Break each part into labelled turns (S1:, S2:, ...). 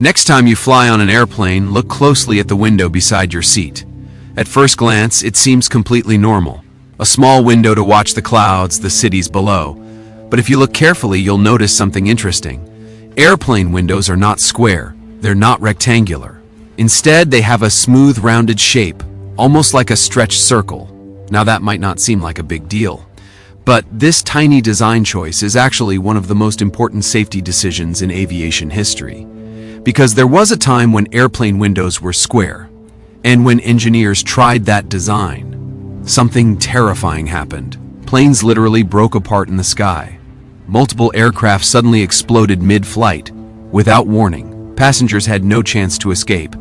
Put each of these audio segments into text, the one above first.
S1: Next time you fly on an airplane, look closely at the window beside your seat. At first glance, it seems completely normal. A small window to watch the clouds, the cities below. But if you look carefully, you'll notice something interesting. Airplane windows are not square. They're not rectangular. Instead, they have a smooth, rounded shape, almost like a stretched circle. Now that might not seem like a big deal, but this tiny design choice is actually one of the most important safety decisions in aviation history. Because there was a time when airplane windows were square, and when engineers tried that design, something terrifying happened. Planes literally broke apart in the sky. Multiple aircraft suddenly exploded mid-flight. Without warning, passengers had no chance to escape.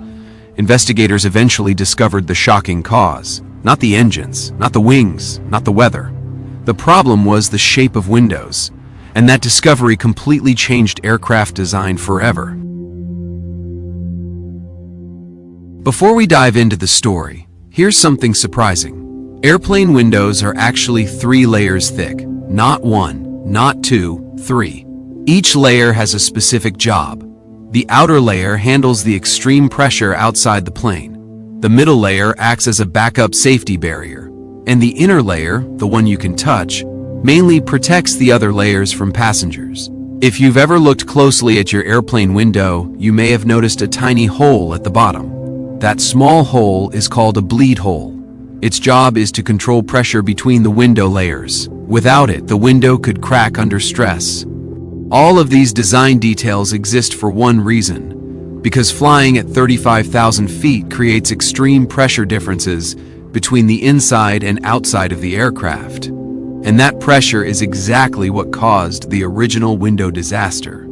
S1: Investigators eventually discovered the shocking cause. Not the engines, not the wings, not the weather. The problem was the shape of windows, and that discovery completely changed aircraft design forever. Before we dive into the story, here's something surprising. Airplane windows are actually 3 layers thick. Not 1, not 2, 3. Each layer has a specific job. The outer layer handles the extreme pressure outside the plane. The middle layer acts as a backup safety barrier. And the inner layer, the one you can touch, mainly protects the other layers from passengers. If you've ever looked closely at your airplane window, you may have noticed a tiny hole at the bottom. That small hole is called a bleed hole. Its job is to control pressure between the window layers. Without it, the window could crack under stress. All of these design details exist for one reason, because flying at 35,000 feet creates extreme pressure differences between the inside and outside of the aircraft. And that pressure is exactly what caused the original window disaster.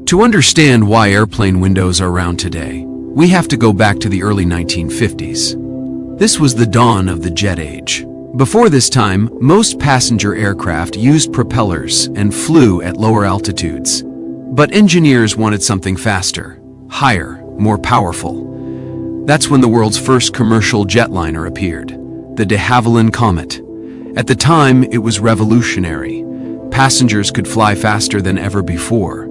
S1: To understand why airplane windows are round today, we have to go back to the early 1950s. This was the dawn of the jet age. Before this time, most passenger aircraft used propellers and flew at lower altitudes. But engineers wanted something faster, higher, more powerful. That's when the world's first commercial jetliner appeared, the de Havilland Comet. At the time, it was revolutionary. Passengers could fly faster than ever before.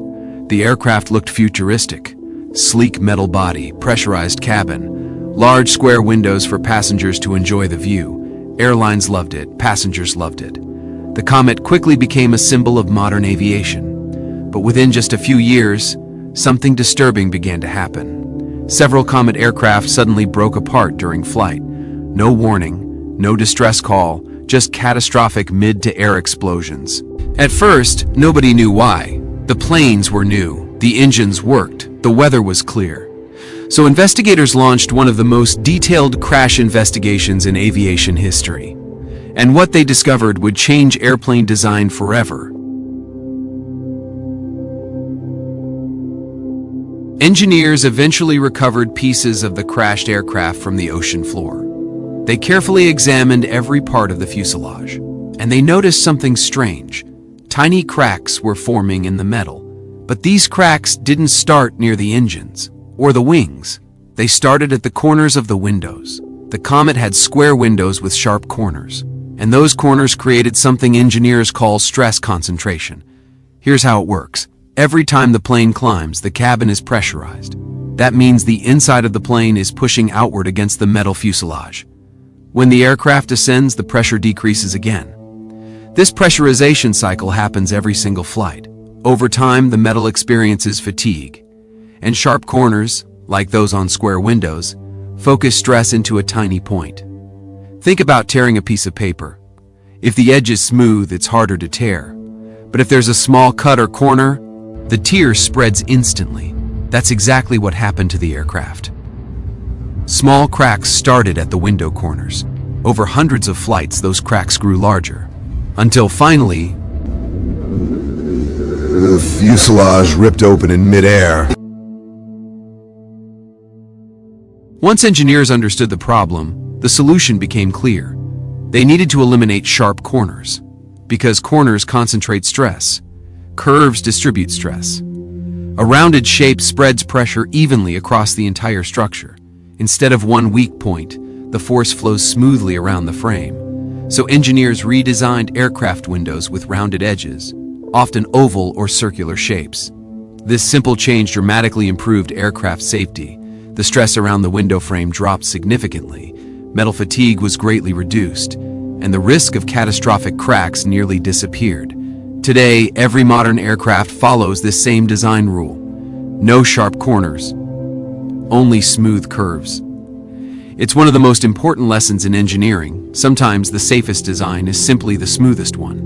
S1: The aircraft looked futuristic. Sleek metal body, pressurized cabin, large square windows for passengers to enjoy the view. Airlines loved it, passengers loved it. The Comet quickly became a symbol of modern aviation. But within just a few years, something disturbing began to happen. Several Comet aircraft suddenly broke apart during flight. No warning, no distress call, just catastrophic mid-to-air explosions. At first, nobody knew why. The planes were new, the engines worked, the weather was clear. So investigators launched one of the most detailed crash investigations in aviation history. And what they discovered would change airplane design forever. Engineers eventually recovered pieces of the crashed aircraft from the ocean floor. They carefully examined every part of the fuselage, and they noticed something strange. Tiny cracks were forming in the metal, but these cracks didn't start near the engines or the wings. They started at the corners of the windows. The Comet had square windows with sharp corners, and those corners created something engineers call stress concentration. Here's how it works. Every time the plane climbs, the cabin is pressurized. That means the inside of the plane is pushing outward against the metal fuselage. When the aircraft descends, the pressure decreases again. This pressurization cycle happens every single flight. Over time, the metal experiences fatigue, and sharp corners, like those on square windows, focus stress into a tiny point. Think about tearing a piece of paper. If the edge is smooth, it's harder to tear. But if there's a small cut or corner, the tear spreads instantly. That's exactly what happened to the aircraft. Small cracks started at the window corners. Over hundreds of flights, those cracks grew larger, until finally,
S2: the fuselage ripped open in midair.
S1: Once engineers understood the problem, the solution became clear. They needed to eliminate sharp corners, because corners concentrate stress. Curves distribute stress. A rounded shape spreads pressure evenly across the entire structure. Instead of one weak point, the force flows smoothly around the frame. So engineers redesigned aircraft windows with rounded edges. often oval or circular shapes. This simple change dramatically improved aircraft safety. The stress around the window frame dropped significantly, metal fatigue was greatly reduced, and the risk of catastrophic cracks nearly disappeared. Today, every modern aircraft follows this same design rule. No sharp corners, only smooth curves. It's one of the most important lessons in engineering. Sometimes the safest design is simply the smoothest one.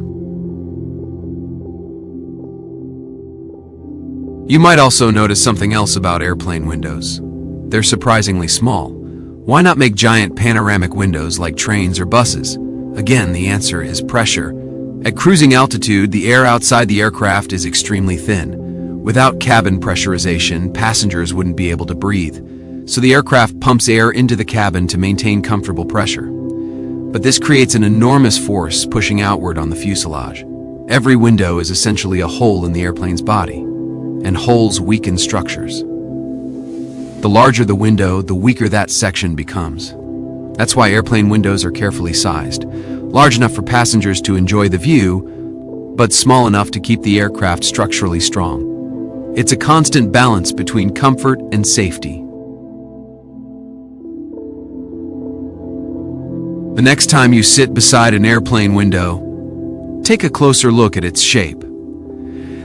S1: You might also notice something else about airplane windows. They're surprisingly small. Why not make giant panoramic windows like trains or buses? Again, the answer is pressure. At cruising altitude, the air outside the aircraft is extremely thin. Without cabin pressurization, passengers wouldn't be able to breathe. So the aircraft pumps air into the cabin to maintain comfortable pressure. But this creates an enormous force pushing outward on the fuselage. Every window is essentially a hole in the airplane's body, and holes weaken structures. The larger the window, the weaker that section becomes. That's why airplane windows are carefully sized, large enough for passengers to enjoy the view, but small enough to keep the aircraft structurally strong. It's a constant balance between comfort and safety. The next time you sit beside an airplane window, take a closer look at its shape.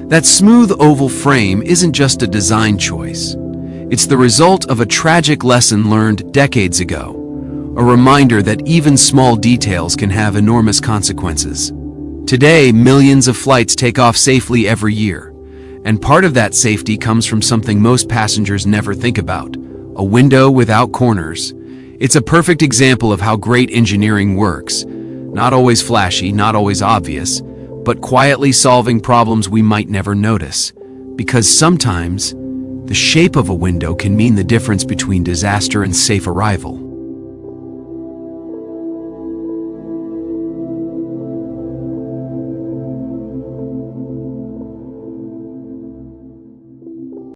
S1: That smooth oval frame isn't just a design choice. It's the result of a tragic lesson learned decades ago, a reminder that even small details can have enormous consequences. Today, millions of flights take off safely every year, and part of that safety comes from something most passengers never think about: a window without corners. It's a perfect example of how great engineering works. Not always flashy, not always obvious, but quietly solving problems we might never notice. Because sometimes, the shape of a window can mean the difference between disaster and safe arrival.